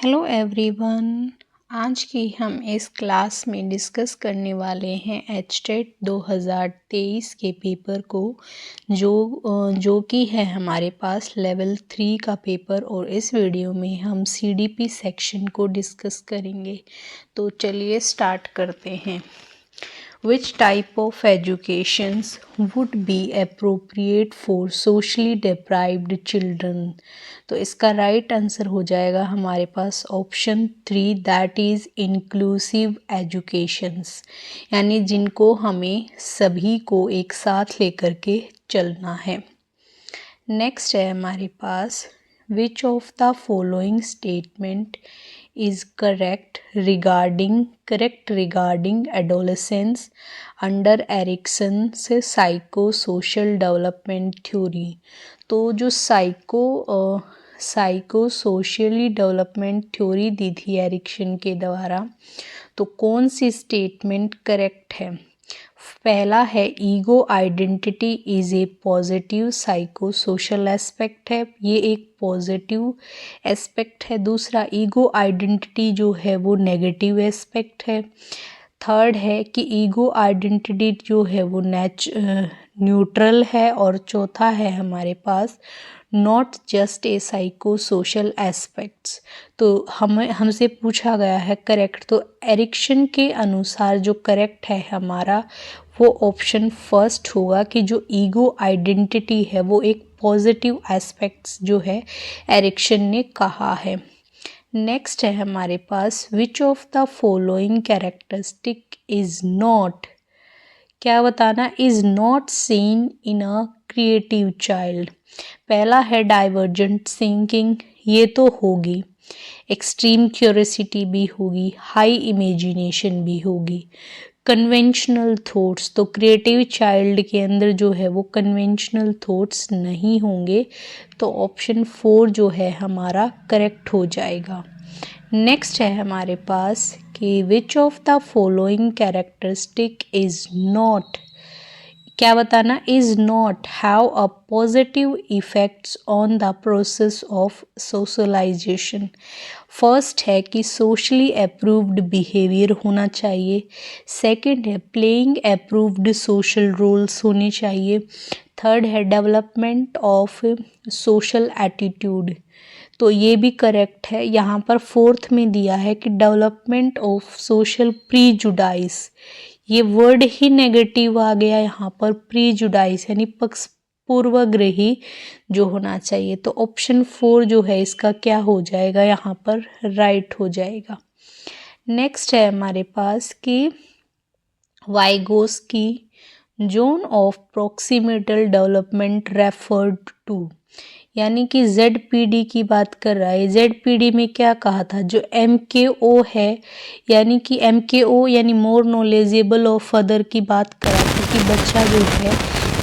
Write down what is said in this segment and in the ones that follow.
Hello everyone. आज की हम इस क्लास में डिस्कस करने वाले हैं एचटेट 2023 के पेपर को जो कि है हमारे पास लेवल 3 का पेपर। और इस वीडियो में हम सीडीपी सेक्शन को डिस्कस करेंगे। तो चलिए स्टार्ट करते हैं। Which type of educations would be appropriate for socially deprived children? तो इसका राइट आंसर हो जाएगा हमारे पास option 3, that is inclusive educations, यानी जिनको हमें सभी को एक साथ लेकर के चलना है। नेक्स्ट है हमारे पास, which of the following statement is correct regarding adolescence under Erickson's psychosocial development theory। तो जो साइकोसोशियली डेवलपमेंट थ्योरी दी थी एरिक्सन के द्वारा, तो कौन सी स्टेटमेंट करेक्ट है? पहला है ego identity is a positive psycho social aspect है, ये एक पॉजिटिव एस्पेक्ट है। दूसरा, ईगो आइडेंटिटी जो है वो नेगेटिव एस्पेक्ट है। थर्ड है कि ईगो आइडेंटिटी जो है वो न्यूट्रल है। और चौथा है हमारे पास not just a psycho social aspects. तो हमसे पूछा गया है करेक्ट, तो एरिक्सन के अनुसार जो करेक्ट है हमारा वो ऑप्शन फर्स्ट होगा कि जो ईगो आइडेंटिटी है वो एक पॉजिटिव एस्पेक्ट्स जो है एरिक्सन ने कहा है। नेक्स्ट है हमारे पास, which of the following characteristic is not, क्या बताना, is not seen in a creative child. पहला है डाइवर्जेंट थिंकिंग, ये तो होगी। एक्सट्रीम क्यूरियोसिटी भी होगी, हाई इमेजिनेशन भी होगी। कन्वेंशनल थॉट्स, तो क्रिएटिव चाइल्ड के अंदर जो है वो कन्वेंशनल थॉट्स नहीं होंगे। तो ऑप्शन 4 जो है हमारा करेक्ट हो जाएगा। नेक्स्ट है हमारे पास कि which of the following characteristic is not, क्या बताना, is not have a positive effects on the process of socialization. First है कि सोशली अप्रूव्ड बिहेवियर होना चाहिए। सेकंड है प्लेइंग अप्रूव्ड सोशल रोल्स होने चाहिए। थर्ड है डेवलपमेंट ऑफ सोशल एटीट्यूड, तो ये भी करेक्ट है। यहाँ पर फोर्थ में दिया है कि डेवलपमेंट ऑफ सोशल प्रीजुडाइस, ये वर्ड ही नेगेटिव आ गया यहाँ पर, प्रीजुडाइस यानी पक्ष पूर्वग्रही जो होना चाहिए। तो ऑप्शन 4 जो है इसका क्या हो जाएगा, यहाँ पर राइट हो जाएगा। नेक्स्ट है हमारे पास कि Vygotsky zone of proximal development referred to, यानी कि ZPD की बात कर रहा है। ZPD में क्या कहा था, जो MKO है, यानी कि MKO यानी मोर नॉलेजेबल ऑफ अदर की बात करा था कि बच्चा जो है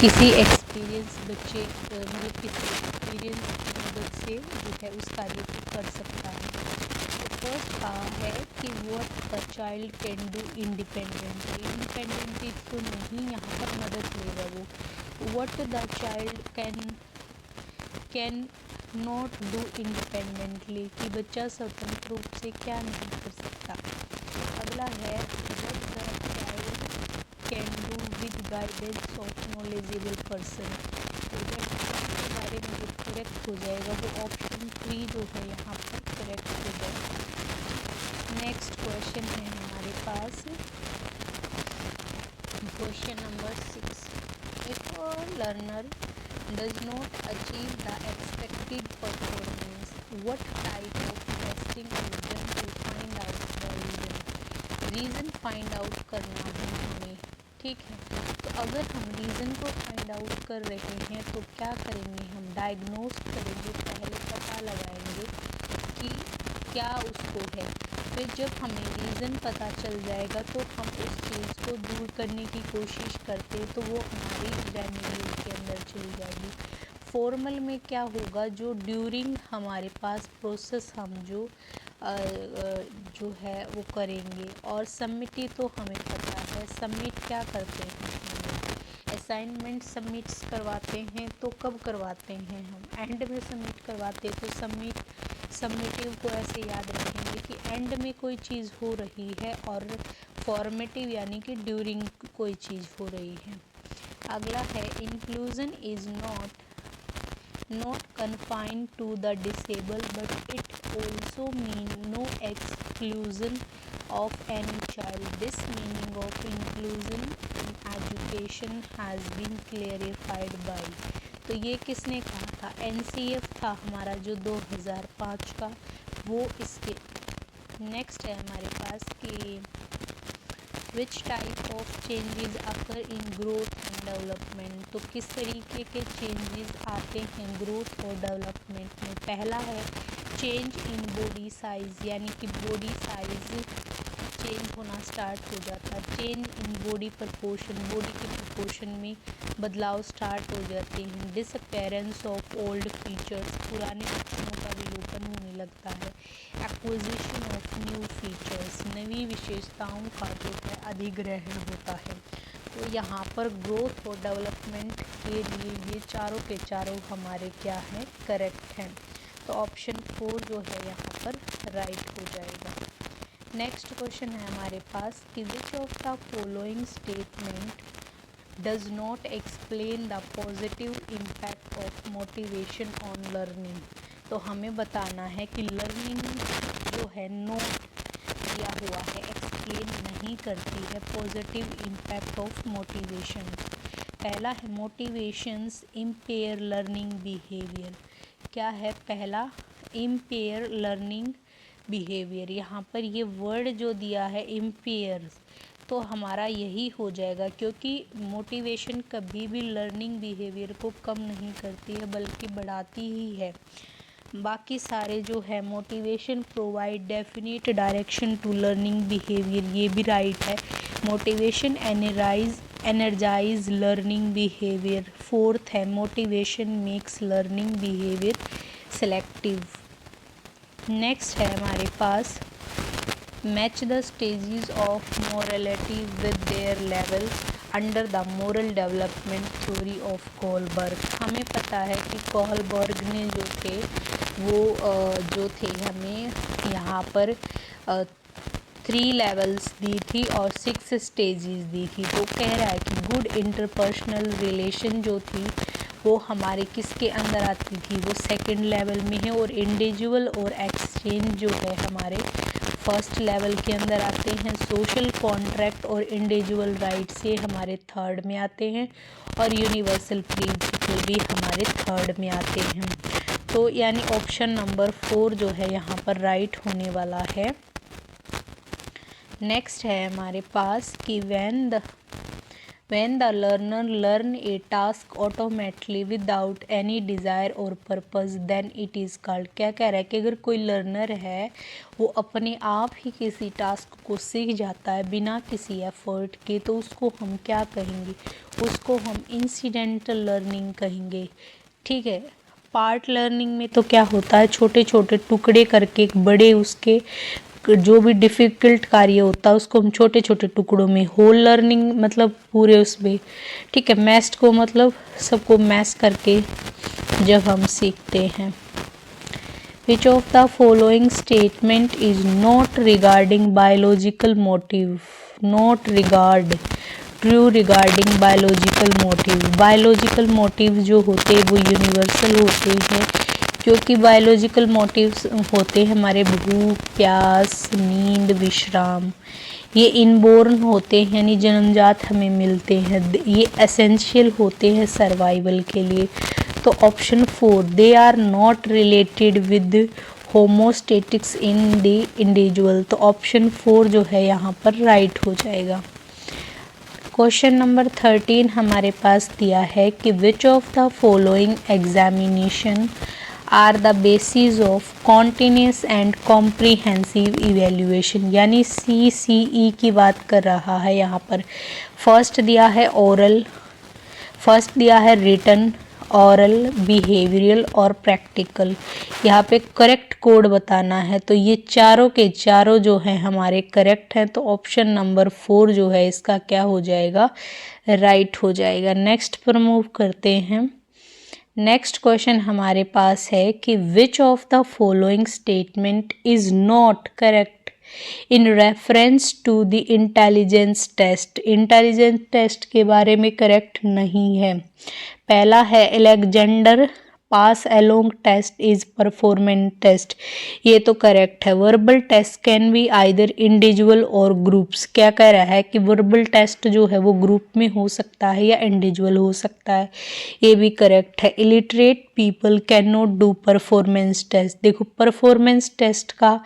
किसी एक्सपीरियंस बच्चे मतलब किसी एक्सपीरियंस की मदद से जो है उस कार्य को कर सकता है। तो फर्स्ट कहा है कि what the child can do independently तो नहीं, यहाँ पर मदद लेगा वो। What the child can not do independently, कि बच्चा स्वतंत्र रूप से क्या नहीं कर सकता। अगला है what the child can do with guidance of knowledgeable person, तो के बारे में जो करेक्ट हो जाएगा वो ऑप्शन 3 जो है यहाँ पर करेक्ट हो जाएगा। नेक्स्ट क्वेश्चन है हमारे पास question number 6, if a learner does not achieve the expected performance, what type of testing is done to find out the reason find out करना है हमें, ठीक है। तो अगर हम रीज़न को फाइंड आउट कर रहे हैं तो क्या करेंगे, हम डायग्नोज करेंगे, पहले पता लगाएंगे कि क्या उसको है। फिर जब हमें रीज़न पता चल जाएगा तो हम उस चीज़ को दूर करने की कोशिश करते हैं, तो वो हमारी रेमेडी के अंदर चली जाएगी। फॉर्मल में क्या होगा, जो ड्यूरिंग हमारे पास प्रोसेस हम जो है वो करेंगे। और सबमिटी तो हमें पता है, सबमिट क्या करते हैं, असाइनमेंट सबमिट्स करवाते हैं तो कब करवाते हैं हम? एंड में सबमिट करवाते हैं। तो सबमिटिव को ऐसे याद रखेंगे कि एंड में कोई चीज़ हो रही है और फॉर्मेटिव यानी कि ड्यूरिंग कोई चीज़ हो रही है। अगला है inclusion is not confined to the disabled but it also mean no exclusion of any child. This meaning of inclusion in education has been clarified by, तो ये किसने कहा था? NCF था हमारा जो 2005 का, वो इसके नेक्स्ट है हमारे पास कि which type of changes occur in growth and development, तो किस तरीके के चेंजेस आते हैं ग्रोथ और डेवलपमेंट में? पहला है चेंज इन बॉडी साइज, यानी कि बॉडी साइज चेंज होना स्टार्ट हो जाता है। Change in body proportion, body के प्रपोर्शन में बदलाव स्टार्ट हो जाते हैं। डिसअपेरेंस ऑफ ओल्ड फीचर्स, पुराने लक्षणों का विलोपन होने लगता है। एक्विजिशन ऑफ न्यू फीचर्स, नवी विशेषताओं का जो है अधिग्रहण होता है। तो यहाँ पर ग्रोथ और डेवलपमेंट के लिए ये चारों के चारों हमारे क्या हैं? करेक्ट हैं। तो ऑप्शन 4 जो है यहाँ पर राइट हो जाएगा। नेक्स्ट क्वेश्चन है हमारे पास कि which of the following statement does not explain the positive impact of motivation on learning. तो हमें बताना है कि लर्निंग जो है नोट दिया हुआ है एक्सप्लेन नहीं करती है पॉजिटिव इम्पैक्ट ऑफ मोटिवेशन। पहला है मोटिवेशंस इम्पेयर लर्निंग बिहेवियर। क्या है पहला? Empire learning behaviour. यहाँ पर ये वर्ड जो दिया है इम्पेयर, तो हमारा यही हो जाएगा, क्योंकि मोटिवेशन कभी भी लर्निंग बिहेवियर को कम नहीं करती है बल्कि बढ़ाती ही है। बाकी सारे जो है motivation provide definite direction to learning behaviour, ये भी राइट है। Motivation energize learning behaviour. Fourth है motivation makes learning behaviour selective. Next है हमारे पास match the stages of morality with their level under the moral development theory of Kohlberg. हमें पता है कि कोहलबर्ग ने जो थे वो जो थे हमें यहाँ पर 3 लेवल्स दी थी और 6 स्टेजेस दी थी। तो कह रहा है कि गुड इंटरपर्सनल रिलेशन जो थी वो हमारे किसके अंदर आती थी? वो सेकंड लेवल में है। और इंडिविजुअल और एक्सचेंज जो है हमारे फर्स्ट लेवल के अंदर आते हैं। सोशल कॉन्ट्रैक्ट और इंडिविजुअल राइट्स ये हमारे थर्ड में आते हैं। और यूनिवर्सल प्रिंसिपल भी हमारे थर्ड में आते हैं। तो यानी ऑप्शन नंबर 4 जो है यहाँ पर राइट होने वाला है। नेक्स्ट है हमारे पास कि when the learner learn a task automatically without any desire or purpose then it is called। क्या कह रहा है कि अगर कोई लर्नर है वो अपने आप ही किसी टास्क को सीख जाता है बिना किसी एफर्ट के, तो उसको हम क्या कहेंगे? उसको हम इंसिडेंटल लर्निंग कहेंगे। ठीक है। पार्ट लर्निंग में तो क्या होता है, छोटे छोटे टुकड़े करके बड़े उसके जो भी डिफ़िकल्ट कार्य होता है उसको हम छोटे छोटे टुकड़ों में, होल लर्निंग मतलब पूरे उसमें। ठीक है। मैस्ड को मतलब सबको मैश करके जब हम सीखते हैं। विच of the following statement is not regarding biological motive, not regard true regarding biological motive. Biological motive जो होते हैं वो यूनिवर्सल होते हैं, क्योंकि बायोलॉजिकल मोटिव्स होते हैं हमारे भूख, प्यास, नींद, विश्राम। ये इनबोर्न होते हैं यानी जन्मजात हमें मिलते हैं। ये एसेंशियल होते हैं सर्वाइवल के लिए। तो option 4 they are not related with homeostatics in the individual. तो ऑप्शन 4 जो है यहाँ पर राइट हो जाएगा। क्वेश्चन नंबर 13 हमारे पास दिया है कि which of the following examination are the basis of continuous and comprehensive evaluation, यानी CCE की बात कर रहा है यहाँ पर। फर्स्ट दिया है ओरल, फर्स्ट दिया है रिटन ऑरल, बिहेवियरल और प्रैक्टिकल। यहाँ पे करेक्ट कोड बताना है, तो ये चारों के चारों जो है हमारे करेक्ट हैं, तो ऑप्शन नंबर 4 जो है इसका क्या हो जाएगा, राइट हो जाएगा। नेक्स्ट पर मूव करते हैं। नेक्स्ट क्वेश्चन हमारे पास है कि which of the following statement is not correct in reference to the intelligence test. Intelligence test के बारे में करेक्ट नहीं है। पहला है Alexander pass along test is performance test, ये तो करेक्ट है। Verbal test can be either individual और ग्रुप्स, क्या कह रहा है कि वर्बल टेस्ट जो है वो ग्रुप में हो सकता है या इंडिविजुअल हो सकता है, ये भी करेक्ट है। Illiterate people can not do performance test, देखो परफॉर्मेंस टेस्ट का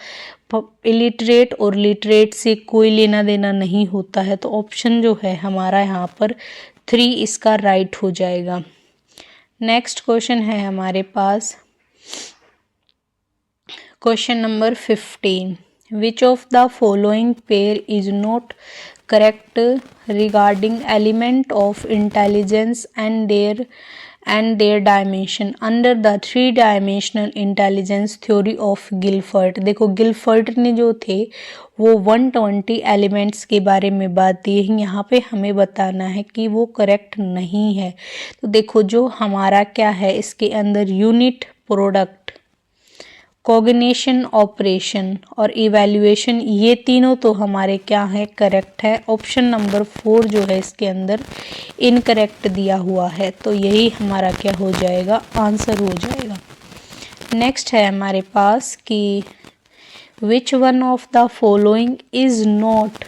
इलिटरेट और लिटरेट से कोई लेना देना नहीं होता है, तो ऑप्शन जो है हमारा यहाँ पर 3 इसका राइट हो जाएगा। नेक्स्ट क्वेश्चन है हमारे पास question number 15, which of the following pair is not correct regarding element of intelligence and their dimension under the 3 dimensional intelligence theory of Guilford. देखो गिलफर्ट ने जो थे वो 120 एलिमेंट्स के बारे में बात दी है, यहाँ पे हमें बताना है कि वो करेक्ट नहीं है। तो देखो जो हमारा क्या है इसके अंदर यूनिट, प्रोडक्ट, कॉग्निशन, ऑपरेशन और इवैल्यूएशन, ये तीनों तो हमारे क्या है, करेक्ट है। ऑप्शन नंबर 4 जो है इसके अंदर इनकरेक्ट दिया हुआ है, तो यही हमारा क्या हो जाएगा, आंसर हो जाएगा। नेक्स्ट है हमारे पास कि which one of the following is not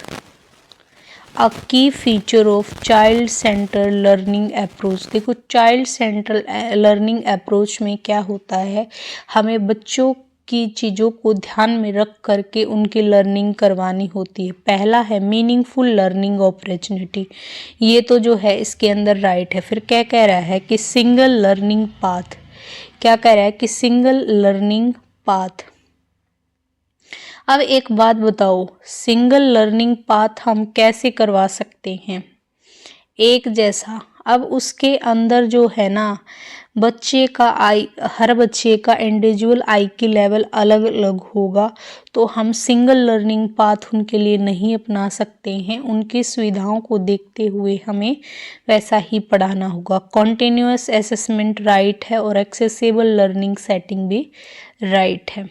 a key feature of child centre learning approach. देखो चाइल्ड सेंटर लर्निंग अप्रोच में क्या होता है, हमें बच्चों की चीज़ों को ध्यान में रख करके उनकी लर्निंग करवानी होती है। पहला है मीनिंगफुल लर्निंग अपॉर्चुनिटी, ये तो जो है इसके अंदर राइट है। फिर क्या कह रहा है कि सिंगल लर्निंग पाथ, क्या कह रहा है कि सिंगल लर्निंग पाथ। अब एक बात बताओ, सिंगल लर्निंग पाथ हम कैसे करवा सकते हैं, एक जैसा। अब उसके अंदर जो है ना बच्चे का हर बच्चे का इंडिविजुअल आई की लेवल अलग अलग होगा, तो हम सिंगल लर्निंग पाथ उनके लिए नहीं अपना सकते हैं। उनकी सुविधाओं को देखते हुए हमें वैसा ही पढ़ाना होगा। कॉन्टिन्यूअस असेसमेंट राइट है और एक्सेसिबल लर्निंग सेटिंग भी राइट है।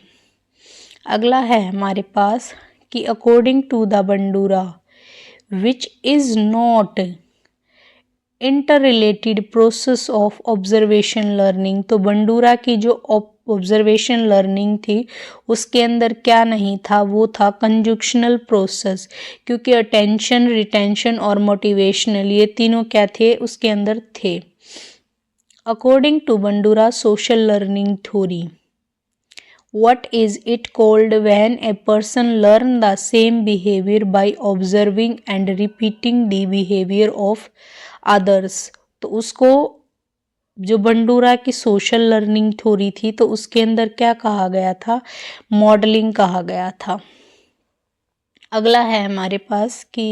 अगला है हमारे पास कि according to the Bandura which is not inter related process of observation learning. तो बंडूरा की जो ऑब्जर्वेशन लर्निंग थी उसके अंदर क्या नहीं था, वो था कंजक्शनल प्रोसेस, क्योंकि अटेंशन, रिटेंशन और मोटिवेशनल ये तीनों क्या थे उसके अंदर थे। According to Bandura social learning theory, what is it called when a person learn the same behavior by observing and repeating the behavior of others। तो उसको जो बंडूरा की सोशल लर्निंग थ्योरी थी तो उसके अंदर क्या कहा गया था, मॉडलिंग कहा गया था। अगला है हमारे पास कि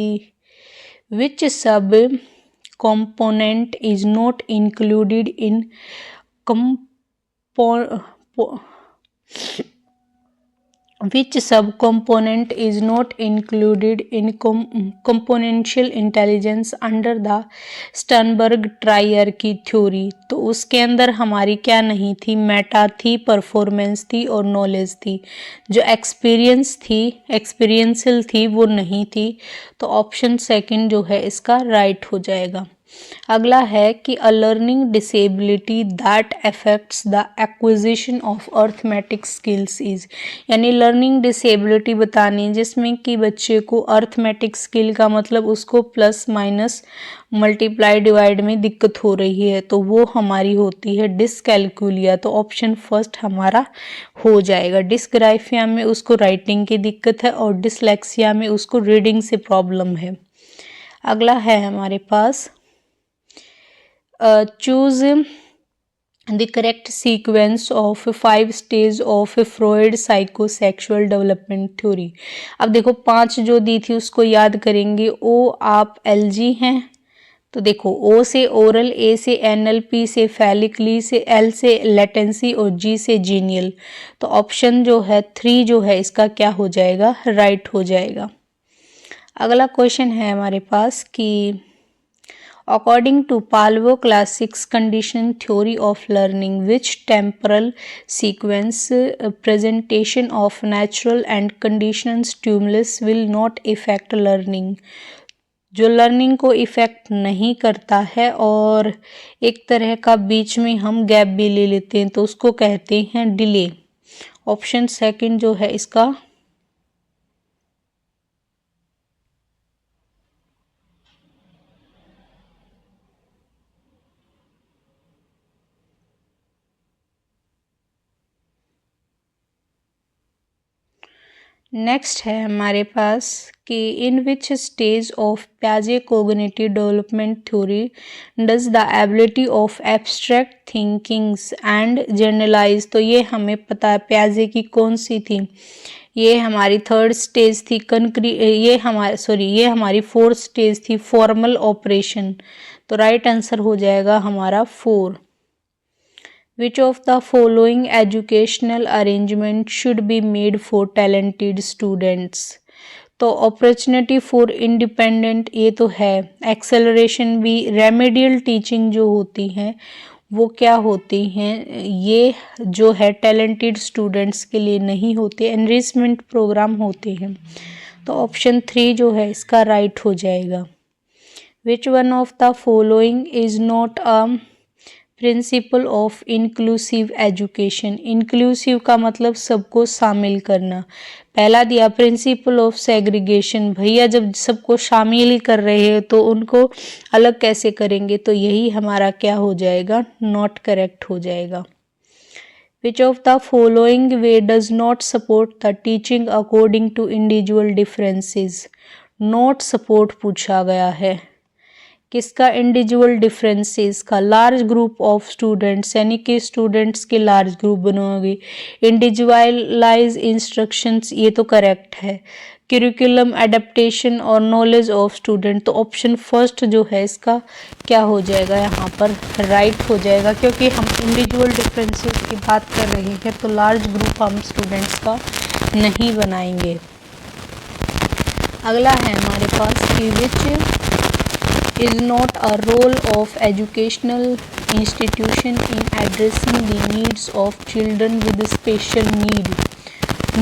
विच सब component is not included in which subcomponent is not included in componential intelligence under the Sternberg triarchic theory. तो उसके अंदर हमारी क्या नहीं थी, मेटा थी, परफॉर्मेंस थी और नॉलेज थी। जो एक्सपीरियंस थी, एक्सपीरियंशियल थी, वो नहीं थी, तो ऑप्शन सेकंड जो है इसका राइट हो जाएगा। अगला है कि a learning disability that affects the acquisition of arithmetic skills is, यानी लर्निंग डिसेबिलिटी बतानी जिसमें कि बच्चे को अर्थमेटिक स्किल का मतलब उसको प्लस माइनस मल्टीप्लाई डिवाइड में दिक्कत हो रही है, तो वो हमारी होती है डिसकैलकुलिया। तो ऑप्शन फर्स्ट हमारा हो जाएगा। डिस्ग्राफिया में उसको राइटिंग की दिक्कत है और डिसलेक्सिया में उसको रीडिंग से प्रॉब्लम है। अगला है हमारे पास choose the correct sequence of 5 stages of Freud psychosexual development theory। अब देखो 5 जो दी थी उसको याद करेंगे। ओ आप LG हैं, तो देखो ओ से ओरल, ए से एनल, पी से फैलिक, ली से एल से लेटेंसी और जी से जीनियल। तो ऑप्शन जो है 3 जो है इसका क्या हो जाएगा, राइट हो जाएगा। अगला क्वेश्चन है हमारे पास कि according to Pavlov class 6 condition theory of learning which temporal sequence presentation of natural and condition stimulus will not effect learning. जो लर्निंग को इफ़ेक्ट नहीं करता है और एक तरह का बीच में हम गैप भी ले लेते हैं तो उसको कहते हैं डिले। ऑप्शन सेकंड जो है इसका नेक्स्ट है हमारे पास कि इन विच स्टेज ऑफ प्याजे cognitive development theory does the ability of abstract thinkings and generalize. तो ये हमें पता है प्याजे की कौन सी थी, ये हमारी थर्ड स्टेज थी। ये हमारी फोर्थ स्टेज थी, फॉर्मल ऑपरेशन। तो राइट आंसर हो जाएगा हमारा 4। Which of the following educational arrangement should be made for talented students? तो अपॉर्चुनिटी फॉर इंडिपेंडेंट ये तो है, एक्सेलरेशन भी, रेमेडियल टीचिंग जो होती हैं वो क्या होती हैं, ये जो है टैलेंटेड स्टूडेंट्स के लिए नहीं होते, एनरिचमेंट प्रोग्राम होते हैं। तो ऑप्शन 3 जो है इसका राइट हो जाएगा। विच one of the following is not a principle of inclusive education. Inclusive का मतलब सबको शामिल करना। पहला दिया प्रिंसिपल ऑफ सेग्रीगेशन, भैया जब सबको शामिल ही कर रहे हैं तो उनको अलग कैसे करेंगे, तो यही हमारा क्या हो जाएगा, नॉट करेक्ट हो जाएगा। Which of the following way does not support the teaching according to individual differences. Not support पूछा गया है, किसका, इंडिविजुअल डिफरेंसेस का। लार्ज ग्रुप ऑफ स्टूडेंट्स यानी कि स्टूडेंट्स के लार्ज ग्रुप बनोगे। इंडिविजुअलाइज इंस्ट्रक्शंस ये तो करेक्ट है। करिकुलम एडेप्टेशन और नॉलेज ऑफ स्टूडेंट, तो ऑप्शन फर्स्ट जो है इसका क्या हो जाएगा, यहाँ पर राइट हो जाएगा, क्योंकि हम इंडिविजुअल डिफरेंसेस की बात कर रहे हैं तो लार्ज ग्रुप हम स्टूडेंट्स का नहीं बनाएंगे। अगला है हमारे पास कि विच is not a role of educational institution in addressing the needs of children with special need.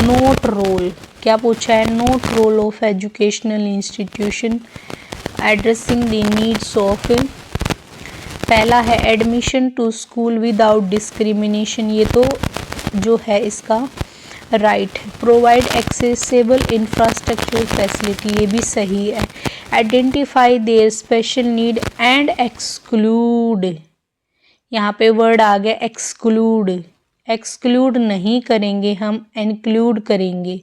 Not role क्या पूछा है, not role of educational institution addressing the needs of। पहला है admission to school without discrimination, ये तो जो है इसका राइट है। प्रोवाइड एक्सेसिबल इंफ्रास्ट्रक्चर फैसिलिटी, ये भी सही है। Identify their special need and exclude, यहाँ पे वर्ड आ गया एक्सक्लूड। एक्सक्लूड नहीं करेंगे हम, इंक्लूड करेंगे।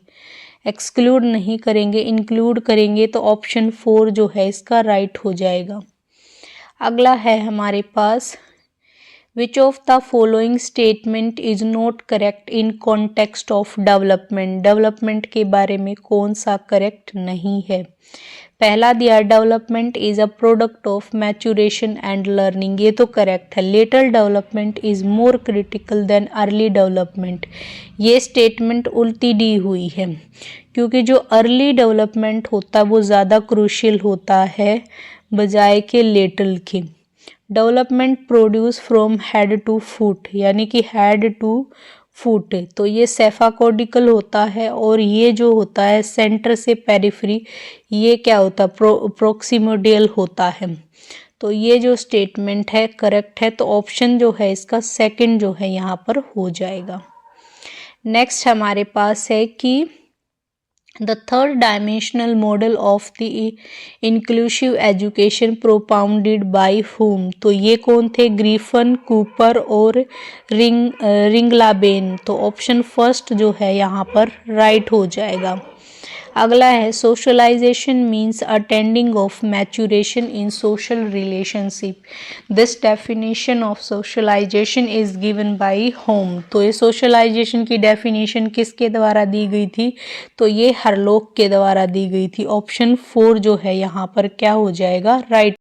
एक्सक्लूड नहीं करेंगे, इंक्लूड करेंगे, तो ऑप्शन 4 जो है इसका राइट हो जाएगा। अगला है हमारे पास which of the following statement is not correct in context of development. Development के बारे में कौन सा करेक्ट नहीं है। पहला दिया development is a product of maturation and learning, ये तो करेक्ट है। Later development is more critical than early development, ये स्टेटमेंट उल्टी दी हुई है, क्योंकि जो अर्ली डेवलपमेंट होता है वो ज़्यादा क्रूशियल होता है बजाय के लेटर के। Development produce from head to foot, यानी कि हेड टू फुट, तो ये सेफाकोडिकल होता है, और ये जो होता है सेंटर से पेरिफेरी, ये क्या होता है, प्रोक्सिमोडियल होता है। तो ये जो स्टेटमेंट है करेक्ट है, तो ऑप्शन जो है इसका सेकंड जो है यहाँ पर हो जाएगा। नेक्स्ट हमारे पास है कि The third dimensional model of the inclusive education propounded by whom? तो ये कौन थे, ग्रीफन, कूपर और रिंगलाबेन, तो ऑप्शन फर्स्ट जो है यहाँ पर राइट हो जाएगा। अगला है socialisation means attending of maturation in social relationship. This definition of socialisation is given by home, तो ये सोशलाइजेशन की डेफिनेशन किसके द्वारा दी गई थी, तो ये हरलोक के द्वारा दी गई थी। ऑप्शन 4 जो है यहाँ पर क्या हो जाएगा, राइट।